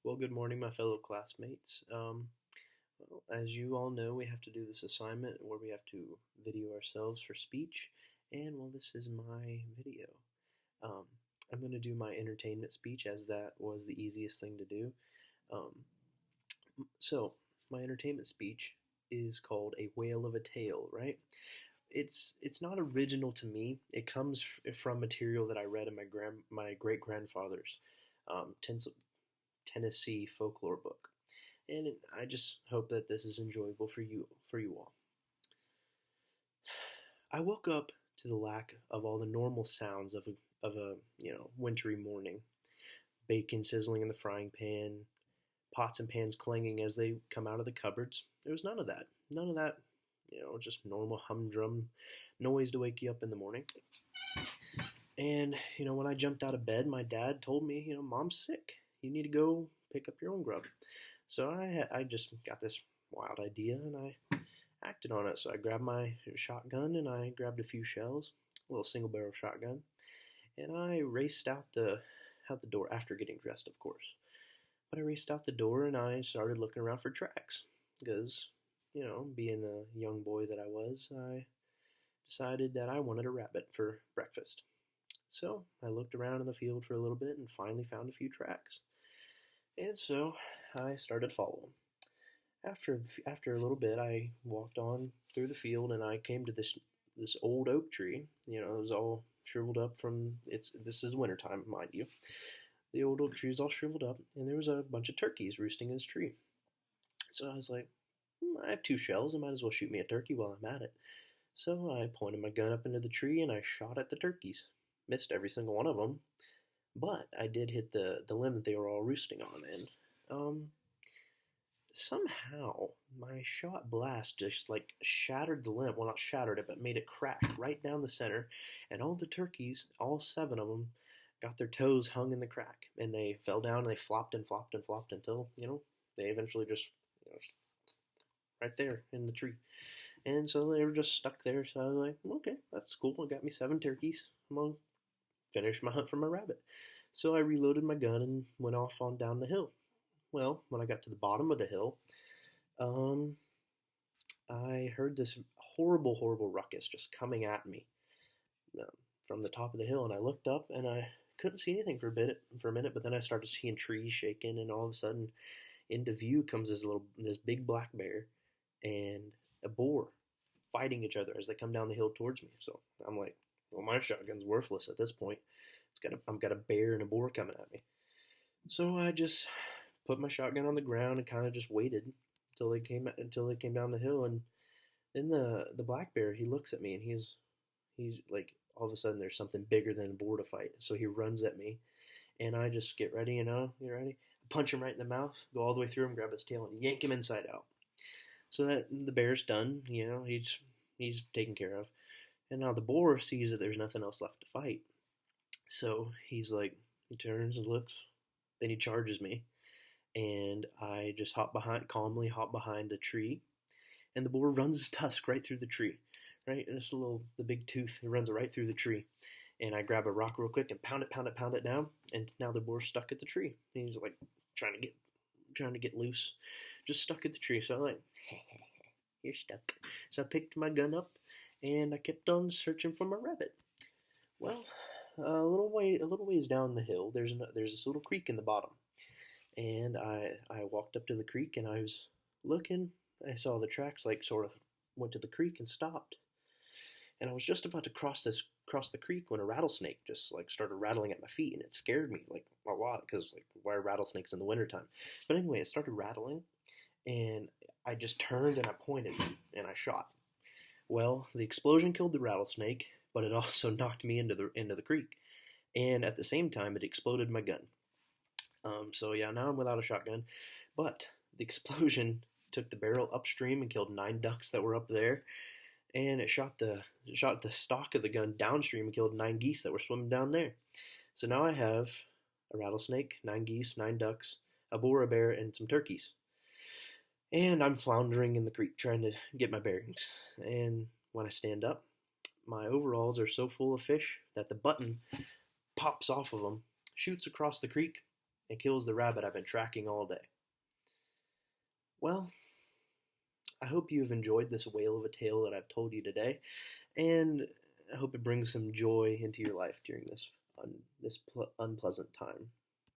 Well, good morning, my fellow classmates. As you all know, we have to do this assignment where we have to video ourselves for speech, and well, this is my video. Um, I'm going to do my entertainment speech as that was the easiest thing to do. Um, so, my entertainment speech is called A Whale of a Tale, right? It's not original to me. It comes from material that I read in my great grandfather's um, Tennessee folklore book. And I just hope that this is enjoyable for you all. I woke up to the lack of all the normal sounds of a wintry morning. Bacon sizzling in the frying pan, pots and pans clanging as they come out of the cupboards. There was none of that. None of that, just normal humdrum noise to wake you up in the morning. And when I jumped out of bed, my dad told me, Mom's sick. You need to go pick up your own grub. So I just got this wild idea and I acted on it. So I grabbed my shotgun and I grabbed a few shells, a little single barrel shotgun, and I raced out the door after getting dressed, of course. But I raced out the door and I started looking around for tracks because, being the young boy that I was, I decided that I wanted a rabbit for breakfast. So I looked around in the field for a little bit and finally found a few tracks. And so I started following. After a little bit, I walked on through the field and I came to this old oak tree. It was all shriveled up from it's. This is wintertime, mind you. The old oak tree is all shriveled up, and there was a bunch of turkeys roosting in this tree. So I was like, I have two shells. I might as well shoot me a turkey while I'm at it. So I pointed my gun up into the tree and I shot at the turkeys. Missed every single one of them, but I did hit the limb that they were all roosting on, and somehow my shot blast just like shattered the limb. Well, not shattered it, but made it crack right down the center, and all the turkeys, all seven of them, got their toes hung in the crack, and they fell down and they flopped and flopped and flopped until they eventually just right there in the tree. And so they were just stuck there. So I was like, okay, that's cool. It got me seven turkeys. I'm gonna finish my hunt for my rabbit. So I reloaded my gun and went off on down the hill. Well, when I got to the bottom of the hill, um, I heard this horrible, horrible ruckus just coming at me um, from the top of the hill, and I looked up and I couldn't see anything for a minute. But then I started seeing trees shaking, and all of a sudden, into view comes this big black bear and a boar fighting each other as they come down the hill towards me. So I'm like, well, my shotgun's worthless at this point. I've got a bear and a boar coming at me. So I just put my shotgun on the ground and kind of just waited until they came down the hill. And then the black bear, he looks at me and he's like, all of a sudden there's something bigger than a boar to fight. So he runs at me, and I just get ready. Get ready. I punch him right in the mouth, go all the way through him, grab his tail, and yank him inside out. So that the bear's done. He's taken care of. And now the boar sees that there's nothing else left to fight. So he's like, he turns and looks, then he charges me, and I just calmly hop behind the tree, and the boar runs his tusk right through the tree, right? And the big tooth, it runs right through the tree, and I grab a rock real quick and pound it down, and now the boar's stuck at the tree. And he's like trying to get loose, just stuck at the tree. So I'm like, you're stuck. So I picked my gun up, and I kept on searching for my rabbit. Well, a little ways down the hill, there's this little creek in the bottom, and I walked up to the creek and I was looking. I saw the tracks like sort of went to the creek and stopped, and I was just about to cross the creek when a rattlesnake just like started rattling at my feet, and it scared me like a lot because like why are rattlesnakes in the wintertime? But anyway, it started rattling, and I just turned and I pointed and I shot. Well, the explosion killed the rattlesnake, but it also knocked me into the creek, and at the same time, it exploded my gun. So yeah, now I'm without a shotgun, but the explosion took the barrel upstream and killed 9 ducks that were up there, and it shot the stock of the gun downstream and killed 9 geese that were swimming down there. So now I have a rattlesnake, 9 geese, 9 ducks, a boar, a bear, and some turkeys. And I'm floundering in the creek trying to get my bearings. And when I stand up, my overalls are so full of fish that the button pops off of them, shoots across the creek, and kills the rabbit I've been tracking all day. Well, I hope you have enjoyed this whale of a tale that I've told you today, and I hope it brings some joy into your life during this unpleasant time.